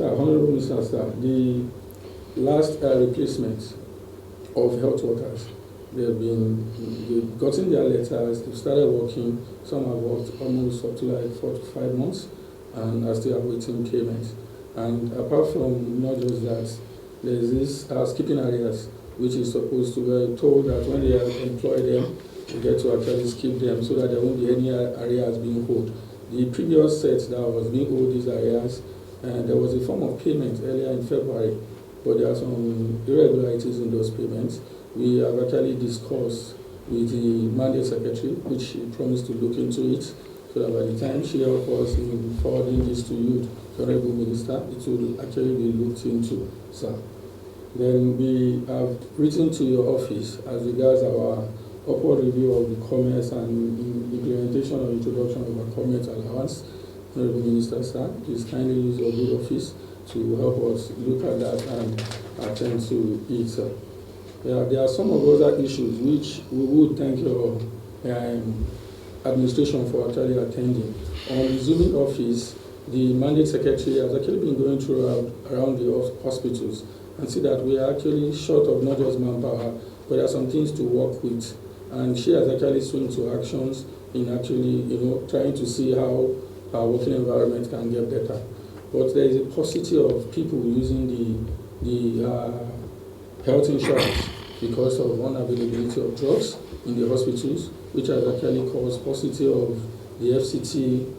Sir, Honorable Minister, sir, the last replacement of health workers, they've gotten their letters, they've started working, some have worked almost up to like 4 to 5 months and are still awaiting payment. And apart from not just that, there's this skipping areas, which is supposed to be told that when they employ them, they get to actually skip them so that there won't be any areas being owed. The previous set that was being owed these areas, and there was a form of payment earlier in February, but there are some irregularities in those payments. We have actually discussed with the mandate secretary, which she promised to look into it, so that by the time she helps us in forwarding this to you, Honorable Minister, it will actually be looked into, sir. Then we have written to your office as regards our upward review of the commerce and implementation or introduction of a commerce allowance. Honorable Minister, sir, please kindly use your good office to help us look at that and attend to it, sir. There are some of other issues which we would thank your administration for actually attending. On resuming office, the mandate secretary has actually been going through around the hospitals and see that we are actually short of not just manpower, but there are some things to work with. And she has actually swung to actions in actually, trying to see how our working environment can get better. But there is a paucity of people using the health insurance because of unavailability of drugs in the hospitals, which has actually caused paucity of the FCT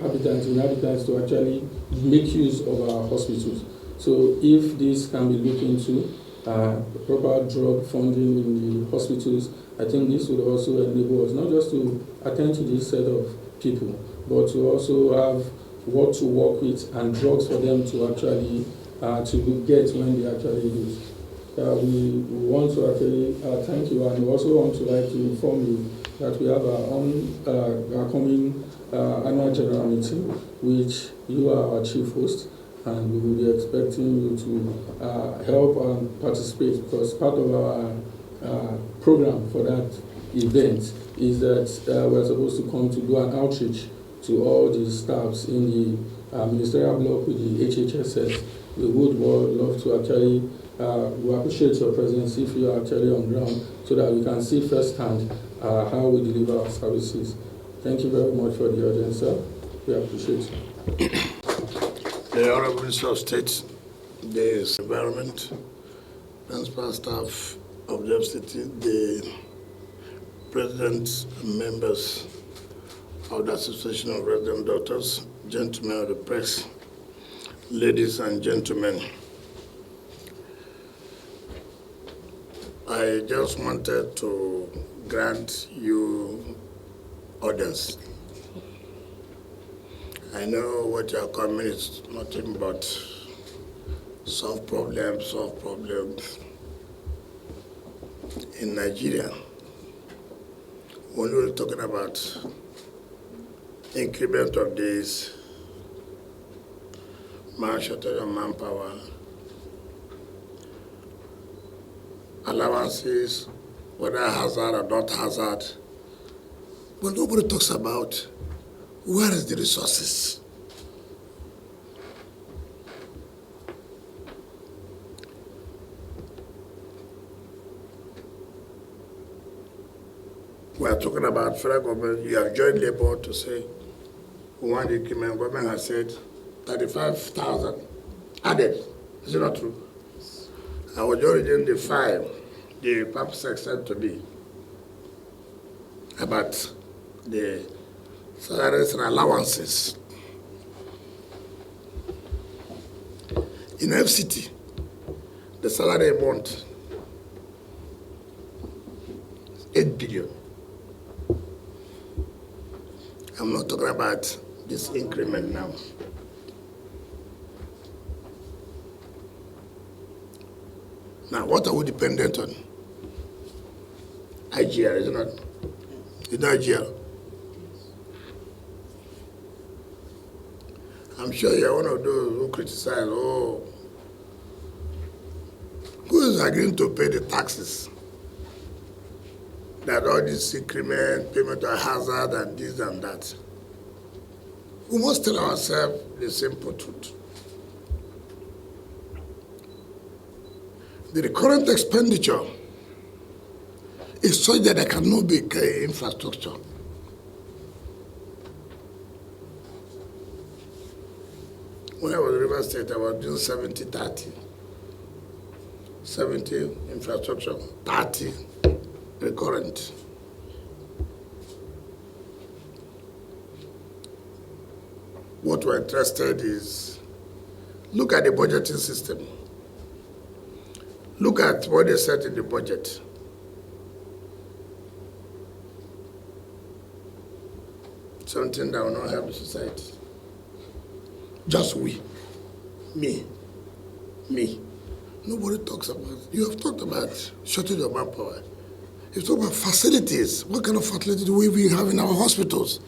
inhabitants to actually make use of our hospitals. So if this can be looked into, proper drug funding in the hospitals, I think this would also enable us not just to attend to this set of people, but to also have what to work with and drugs for them to actually to get when they actually use. We want to actually thank you, and we also want to like to inform you that we have our coming annual general meeting, which you are our chief host, and we will be expecting you to help and participate, because part of our program for that event is that we're supposed to come to do an outreach to all the staffs in the ministerial block with the HHSS. We would love to actually, we appreciate your presence if you are actually on ground so that we can see firsthand how we deliver our services. Thank you very much for the audience, sir. We appreciate you. The Honorable Minister of State, the Environment, Principal Staff of the FCT, the President and members of the Association of Resident Doctors, gentlemen of the press, ladies and gentlemen. I just wanted to grant you orders. I know what you are coming is nothing but solve problems in Nigeria. When we're talking about increment of days, shortage of manpower, allowances, whether hazard or not hazard, but nobody talks about where is the resources. We are talking about federal government. You have joined labor to say we want the increment. Government has said 35,000 added. Is it not true? I was just reading the file the PAPSEC sent to me about the salaries and allowances. In FCT, the salary amount is 8 billion. I'm not talking about this increment now. Now, what are we dependent on? IGR, is it not? Is it IGR? I'm sure you're one of those who criticize, who is agreeing to pay the taxes? That all this increment, payment of hazard, and this and that. We must tell ourselves the simple truth. The recurrent expenditure is such that there cannot be infrastructure. When I was in River State, I was doing 70-30. 70 infrastructure, 30 recurrent. What we're interested is, look at the budgeting system. Look at what they set in the budget. Something that will not help the society. Just we. Me. Nobody talks about it. You have talked about shortage of manpower. You've talked about facilities. What kind of facilities do we have in our hospitals?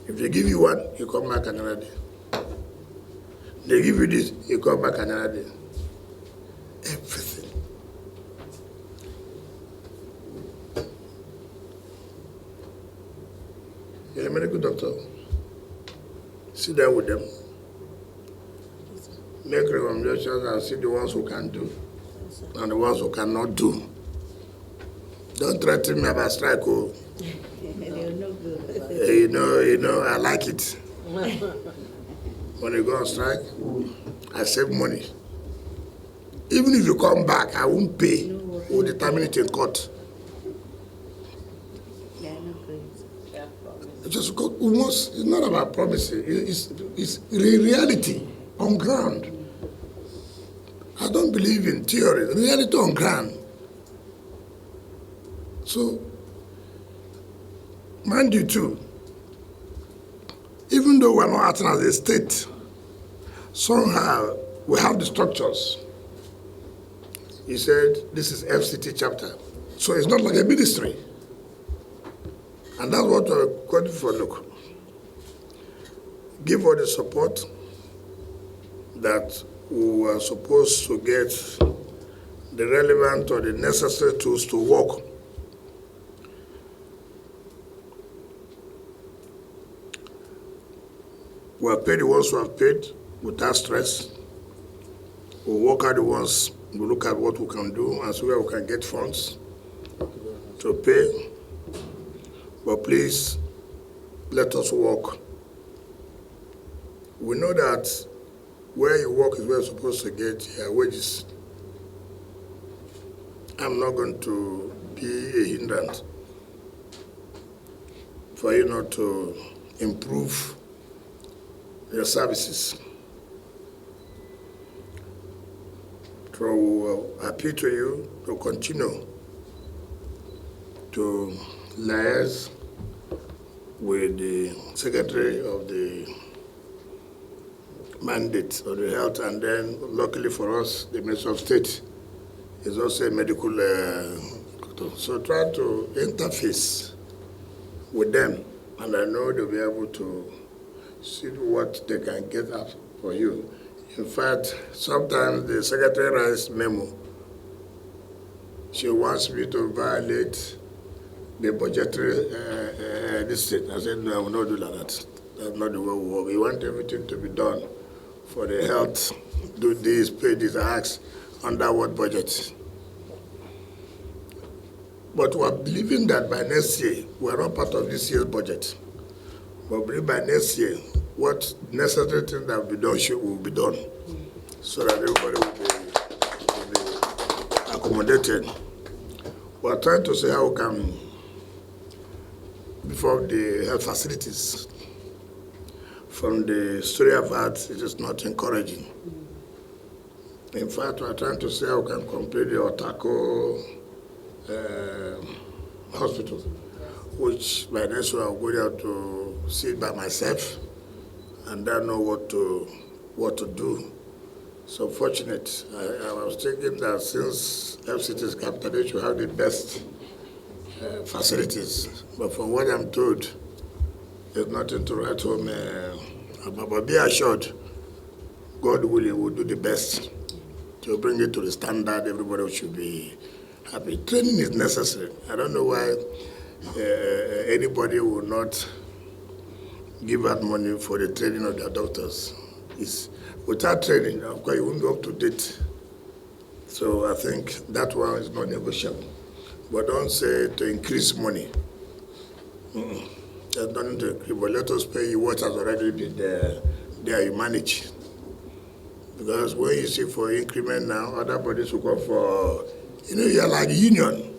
If they give you one, you come back another day. They give you this, you come back another day. Everything. You're a medical doctor. Sit down with them. Make recommendations and see the ones who can do and the ones who cannot do. Don't threaten me about strike. Oh. You know, I like it. When you go on strike, I save money. Even if you come back, I won't pay. We'll determine it in court. Just because it's not about promising. It's reality on ground. I don't believe in theory. Reality on ground. So, mind you too, even though we're not acting as a state, somehow we have the structures. He said this is FCT chapter. So it's not like a ministry. And that's what we're calling for. Look, give all the support that we were supposed to get the relevant or the necessary tools to work. We have paid the ones who have paid without stress. We'll work out the ones, we'll look at what we can do and see where we can get funds to pay. But please, let us work. We know that where you work is where you're supposed to get your wages. I'm not going to be a hindrance for you not to improve your services. So I appeal to you to continue to liaise with the Secretary of the Mandate of the Health, and then luckily for us, the Minister of State is also a medical doctor. So try to interface with them, and I know they'll be able to see what they can get up for you. In fact, sometimes the Secretary writes memo. She wants me to violate the budgetary district. I said, no, I will not do that. That's not the way we work. We want everything to be done for the health. Do this, pay this, ask, under what budget? But we're believing that by next year, we're not part of this year's budget. But believe by next year, what necessary things that will be done will be done, so that everybody will be accommodated. We're trying to see how we can before the health facilities. From the story I've had, it is not encouraging. In fact, we're trying to see how we can complete the Otako hospital, which by next week I'll go there to see it by myself and then know what to do. So fortunate. I was thinking that since FCT is capital, they should have the best facilities. But from what I'm told, there's nothing to write home about. But be assured, God willing, will do the best to bring it to the standard everybody should be happy. Training is necessary. I don't know why anybody will not give out money for the training of their doctors. Without training, of course, you won't be up to date. So I think that one is not negotiable. But don't say to increase money. There's nothing to increase, but let us pay you what has already been there you manage. Because when you see for increment now, other bodies will come for, you're like union.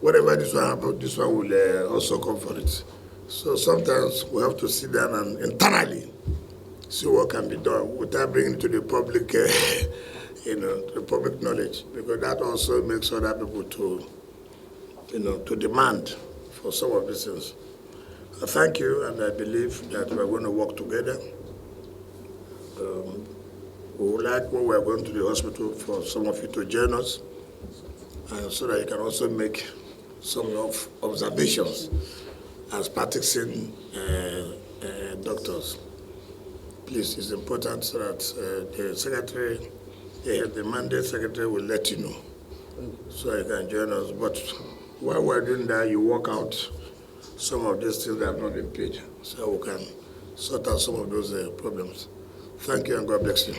Whatever this one happens, this one will also come for it. So sometimes we have to sit down and internally see what can be done without bringing it to the public, the public knowledge, because that also makes other people to demand for some of these things. I thank you, and I believe that we're going to work together. We would like, when we're going to the hospital, for some of you to join us, so that you can also make some of observations as practicing doctors. Please, it's important so that the secretary, the mandate secretary will let you know, so you can join us. But while we're doing that, you work out some of these things that have not been paid, so we can sort out some of those problems. Thank you, and God bless you.